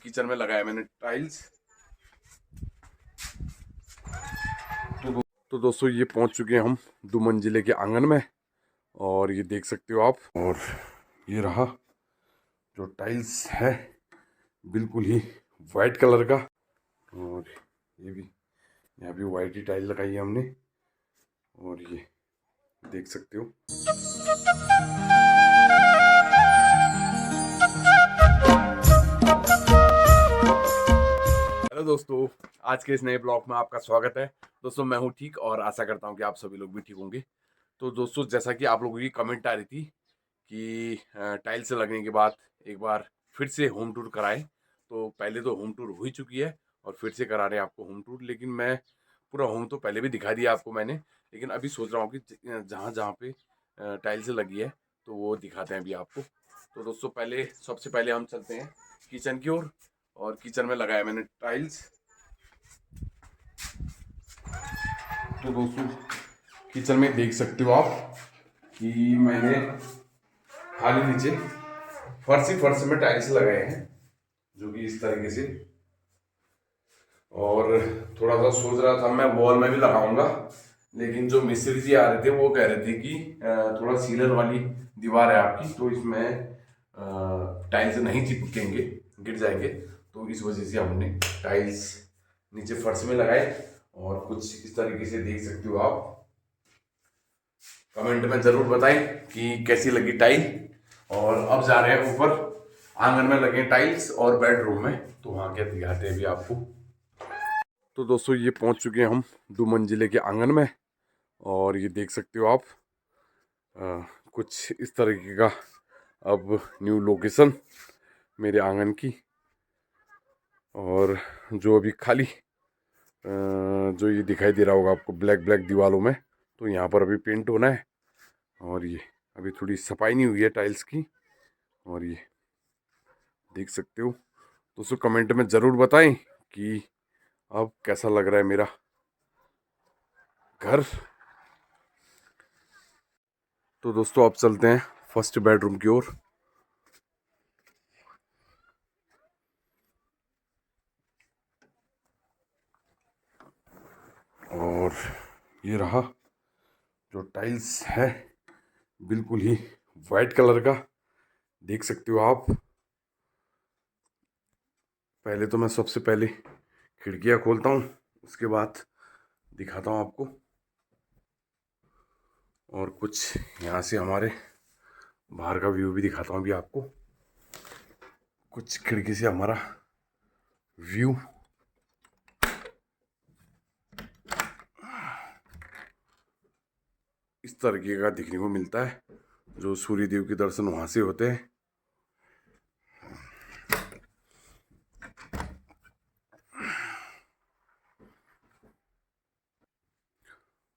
Kitchen में लगाया मैंने टाइल्स। तो दोस्तों ये पहुंच चुके हैं हम 2 मंजिले के आंगन में, और ये देख सकते हो आप। और ये रहा जो टाइल्स है, बिल्कुल ही वाइट कलर का। और ये भी यहाँ भी वाइट ही टाइल लगाई है हमने, और ये देख सकते हो। हेलो दोस्तों, आज के इस नए ब्लॉग में आपका स्वागत है। दोस्तों मैं हूँ ठीक, और आशा करता हूँ कि आप सभी लोग भी ठीक होंगे। तो दोस्तों जैसा कि आप लोगों की कमेंट आ रही थी कि टाइल्स लगने के बाद एक बार फिर से होम टूर कराएं, तो पहले तो होम टूर हो ही चुकी है और फिर से करा रहे हैं आपको होम टूर। लेकिन मैं पूरा होम तो पहले भी दिखा दिया आपको मैंने, लेकिन अभी सोच रहा हूँ कि जहाँ जहाँ पे टाइल्स लगी है तो वो दिखाते हैं अभी आपको। तो दोस्तों सबसे पहले हम चलते हैं किचन की ओर, और किचन में लगाया मैंने टाइल्स। तो दोस्तों किचन में देख सकते हो आप कि मैंने खाली नीचे फर्श में टाइल्स लगाए हैं, जो कि इस तरीके से। और थोड़ा सा सोच रहा था मैं वॉल में भी लगाऊंगा, लेकिन जो मिस्त्री जी आ रहे थे वो कह रहे थे कि थोड़ा सीलर वाली दीवार है आपकी, तो इसमें टाइल्स नहीं चिपकेंगे, गिर जाएंगे। तो इस वजह से हमने टाइल्स नीचे फर्श में लगाए, और कुछ इस तरीके से देख सकते हो आप। कमेंट में जरूर बताएं कि कैसी लगी टाइल। और अब जा रहे हैं ऊपर, आंगन में लगे टाइल्स और बेडरूम में, तो वहां क्या दिखाते हैं अभी आपको। तो दोस्तों ये पहुंच चुके हैं हम 2 मंजिले के आंगन में, और ये देख सकते हो आप। कुछ इस तरीके का अब न्यू लोकेशन मेरे आंगन की। और जो अभी खाली जो ये दिखाई दे रहा होगा आपको ब्लैक ब्लैक दीवारों में, तो यहाँ पर अभी पेंट होना है। और ये अभी थोड़ी सफाई नहीं हुई है टाइल्स की, और ये देख सकते हो। दोस्तों कमेंट में ज़रूर बताएं कि अब कैसा लग रहा है मेरा घर। तो दोस्तों अब चलते हैं फर्स्ट बेडरूम की ओर। और ये रहा जो टाइल्स है, बिल्कुल ही वाइट कलर का, देख सकते हो आप। पहले तो मैं सबसे पहले खिड़कियां खोलता हूँ, उसके बाद दिखाता हूँ आपको। और कुछ यहाँ से हमारे बाहर का व्यू भी दिखाता हूँ अभी आपको। कुछ खिड़की से हमारा व्यू इस तरीके का दिखने को मिलता है, जो सूर्य देव के दर्शन वहाँ से होते हैं।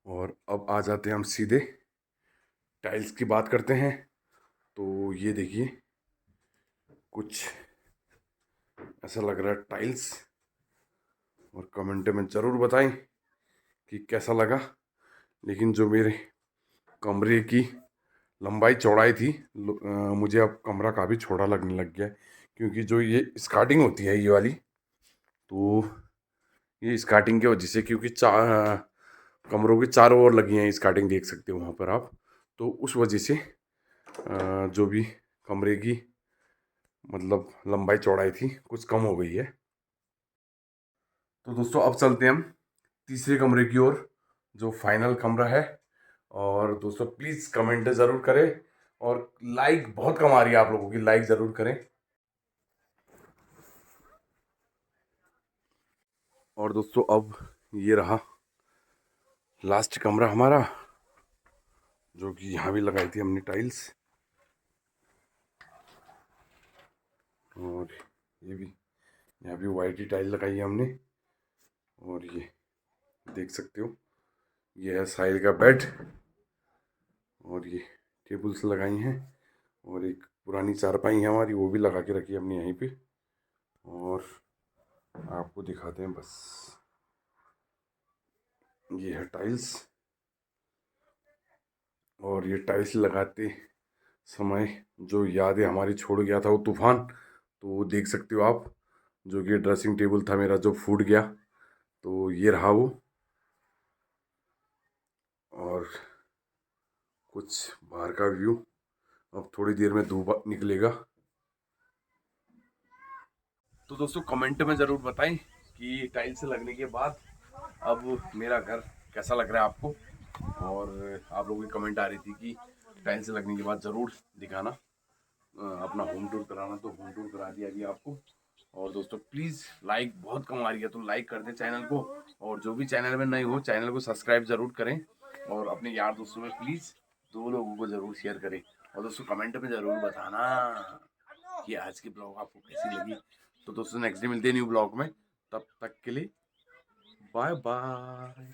और अब आ जाते हैं हम सीधे टाइल्स की बात करते हैं। तो ये देखिए, कुछ ऐसा लग रहा है टाइल्स। और कमेंट में ज़रूर बताएं कि कैसा लगा। लेकिन जो मेरे कमरे की लंबाई चौड़ाई थी, मुझे अब कमरा काफ़ी छोटा लगने लग गया है, क्योंकि जो ये स्कार्टिंग होती है ये वाली, तो ये स्कार्टिंग की वजह से, क्योंकि कमरों के चारों ओर लगी है स्कार्टिंग, देख सकते हो वहाँ पर आप। तो उस वजह से जो भी कमरे की मतलब लंबाई चौड़ाई थी कुछ कम हो गई है। तो दोस्तों अब चलते हैं हम तीसरे कमरे की ओर, जो फाइनल कमरा है। और दोस्तों प्लीज़ कमेंट ज़रूर करें, और लाइक बहुत कम आ रही है आप लोगों की, लाइक ज़रूर करें। और दोस्तों अब ये रहा लास्ट कमरा हमारा, जो कि यहाँ भी लगाई थी हमने टाइल्स। और ये भी यहाँ भी वाइट ही टाइल लगाई है हमने। और ये देख सकते हो, ये है साइड का बेड, और ये टेबल्स लगाई हैं। और एक पुरानी चारपाई है हमारी, वो भी लगा के रखी है हमने यहीं पे। और आपको दिखाते हैं बस, ये है टाइल्स। और ये टाइल्स लगाते समय जो यादें हमारी छोड़ गया था वो तूफान, तो वो देख सकते हो आप। जो कि ड्रेसिंग टेबल था मेरा जो फूट गया। तो ये रहा वो, और कुछ बाहर का व्यू। अब थोड़ी देर में धूप निकलेगा। तो दोस्तों कमेंट में ज़रूर बताएं कि टाइल्स लगने के बाद अब मेरा घर कैसा लग रहा है आपको। और आप लोगों की कमेंट आ रही थी कि टाइल्स लगने के बाद ज़रूर दिखाना, अपना होम टूर कराना, तो होम टूर करा दिया गया आपको। और दोस्तों प्लीज़ लाइक बहुत कम आ रही है तो लाइक कर दें चैनल को, और जो भी चैनल में नए हो चैनल को सब्सक्राइब ज़रूर करें, और अपने यार दोस्तों में प्लीज़ 2 लोगों को ज़रूर शेयर करें। और दोस्तों कमेंट में ज़रूर बताना कि आज की ब्लॉग आपको कैसी लगी। तो दोस्तों नेक्स्ट डे मिलते हैं न्यू ब्लॉग में, तब तक के लिए बाय बाय।